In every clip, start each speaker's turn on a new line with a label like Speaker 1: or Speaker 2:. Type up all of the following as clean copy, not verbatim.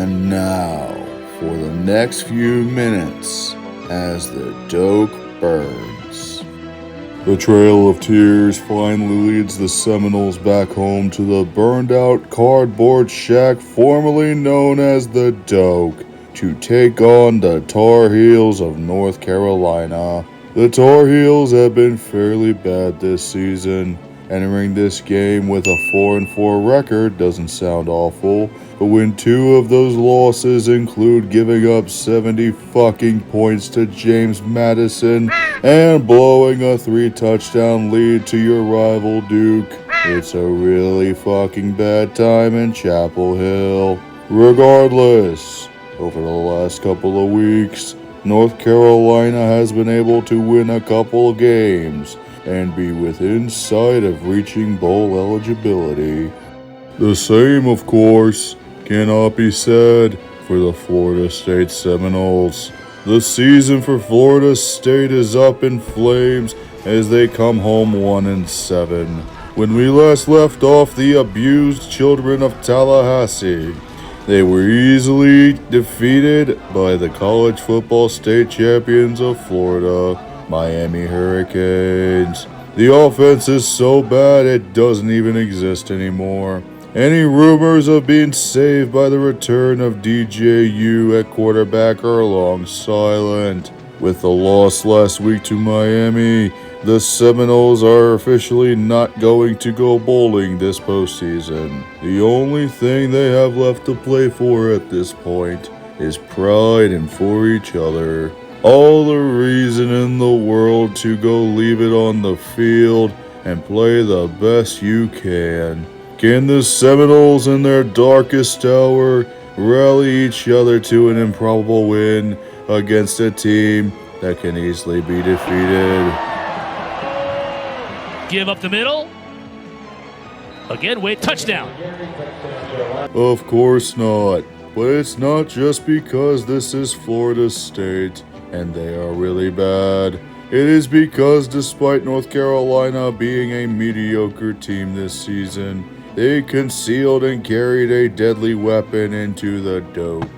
Speaker 1: And now, for the next few minutes, as the Doak burns. The Trail of Tears finally leads the Seminoles back home to the burned-out cardboard shack formerly known as the Doak to take on the Tar Heels of North Carolina. The Tar Heels have been fairly bad this season. Entering this game with a 4-4 record doesn't sound awful, but when two of those losses include giving up 70 fucking points to James Madison and blowing a 3-touchdown lead to your rival Duke, it's a really fucking bad time in Chapel Hill. Regardless, over the last couple of weeks, North Carolina has been able to win a couple of games and be within sight of reaching bowl eligibility. The same, of course, cannot be said for the Florida State Seminoles. The season for Florida State is up in flames as they come home 1-7. When we last left off the abused children of Tallahassee, they were easily defeated by the college football state champions of Florida, Miami Hurricanes. The offense is so bad it doesn't even exist anymore. Any rumors of being saved by the return of DJU at quarterback are long silent. With the loss last week to Miami, the Seminoles are officially not going to go bowling this postseason. The only thing they have left to play for at this point is pride and for each other. All the reason in the world to go leave it on the field and play the best you can. Can the Seminoles in their darkest hour rally each other to an improbable win against a team that can easily be defeated?
Speaker 2: Give up the middle. Again, wait, touchdown.
Speaker 1: Of course not. But it's not just because this is Florida State and they are really bad. It is because despite North Carolina being a mediocre team this season, they concealed and carried a deadly weapon into the Doak.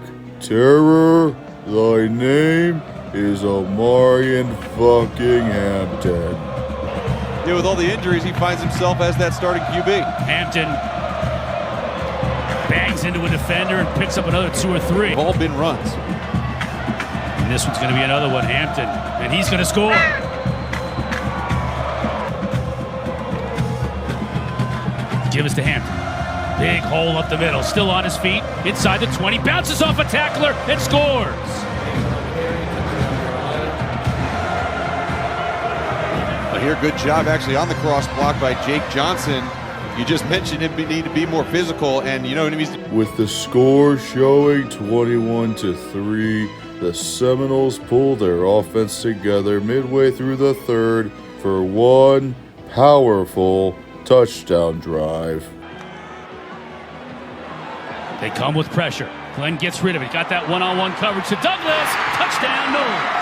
Speaker 1: Terror, thy name is Omarion fucking Hampton.
Speaker 3: Yeah, with all the injuries, he finds himself as that starting QB.
Speaker 2: Hampton bangs into a defender and picks up another 2 or 3.
Speaker 3: All been runs.
Speaker 2: And this one's going to be another one, Hampton. And he's going to score. Give us to Hampton. Big hole up the middle. Still on his feet. Inside the 20. Bounces off a tackler and scores.
Speaker 3: Here, good job actually on the cross block by Jake Johnson. You just mentioned him need to be more physical, and you know what he means.
Speaker 1: With the score showing 21-3, the Seminoles pull their offense together midway through the third for one powerful touchdown drive.
Speaker 2: They come with pressure. Glenn gets rid of it. Got that one-on-one coverage to Douglas. Touchdown, Knowles.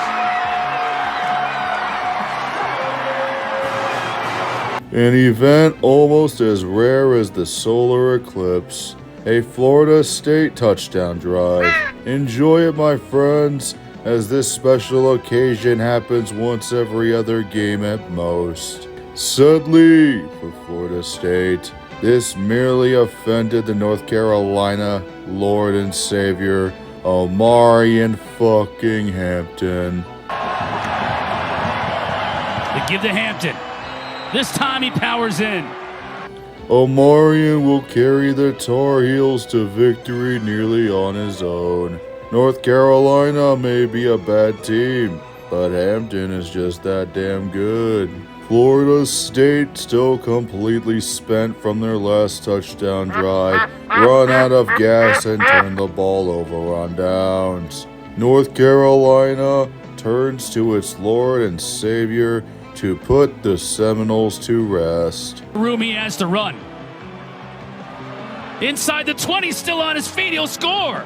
Speaker 1: An event almost as rare as the solar eclipse, a Florida State touchdown drive. Enjoy it, my friends, as this special occasion happens once every other game at most. Sadly, for Florida State, this merely offended the North Carolina Lord and Savior, Omarion fucking Hampton.
Speaker 2: They give to Hampton. This time he powers in.
Speaker 1: Omarion will carry the Tar Heels to victory nearly on his own. North Carolina may be a bad team, but Hampton is just that damn good. Florida State still completely spent from their last touchdown drive, run out of gas and turn the ball over on downs. North Carolina turns to its Lord and Savior to put the Seminoles to rest.
Speaker 2: Room he has to run. Inside the 20, still on his feet, he'll score.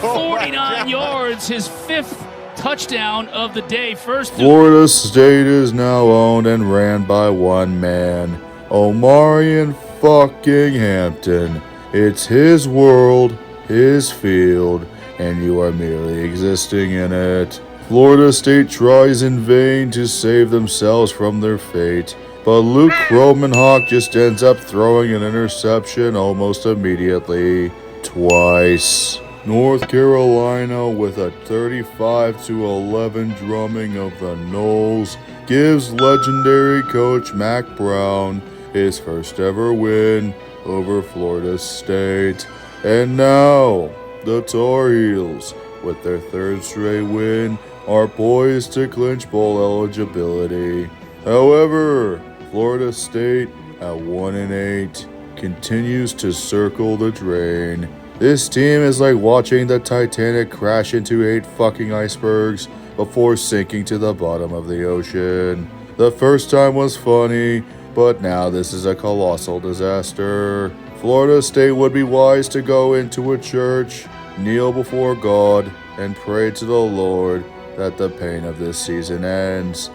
Speaker 2: 49 yards, his 5th touchdown of the day. First.
Speaker 1: Florida State is now owned and ran by one man, Omarion fucking Hampton. It's his world, his field, and you are merely existing in it. Florida State tries in vain to save themselves from their fate, but Luke Kromenhoek just ends up throwing an interception almost immediately, twice. North Carolina, with a 35-11 drumming of the Noles, gives legendary coach Mac Brown his first ever win over Florida State. And now, the Tar Heels, with their third straight win, are poised to clinch bowl eligibility. However, Florida State, at 1-8, continues to circle the drain. This team is like watching the Titanic crash into 8 fucking icebergs before sinking to the bottom of the ocean. The first time was funny, but now this is a colossal disaster. Florida State would be wise to go into a church, kneel before God, and pray to the Lord that the pain of this season ends.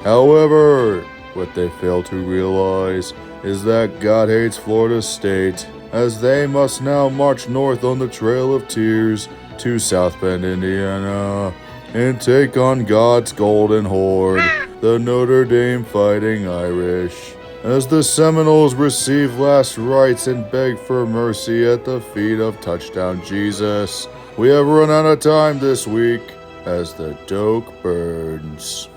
Speaker 1: However, what they fail to realize is that God hates Florida State, as they must now march north on the Trail of Tears to South Bend, Indiana, and take on God's Golden Horde, the Notre Dame Fighting Irish. As the Seminoles receive last rites and beg for mercy at the feet of Touchdown Jesus. We have run out of time this week as the Doak burns.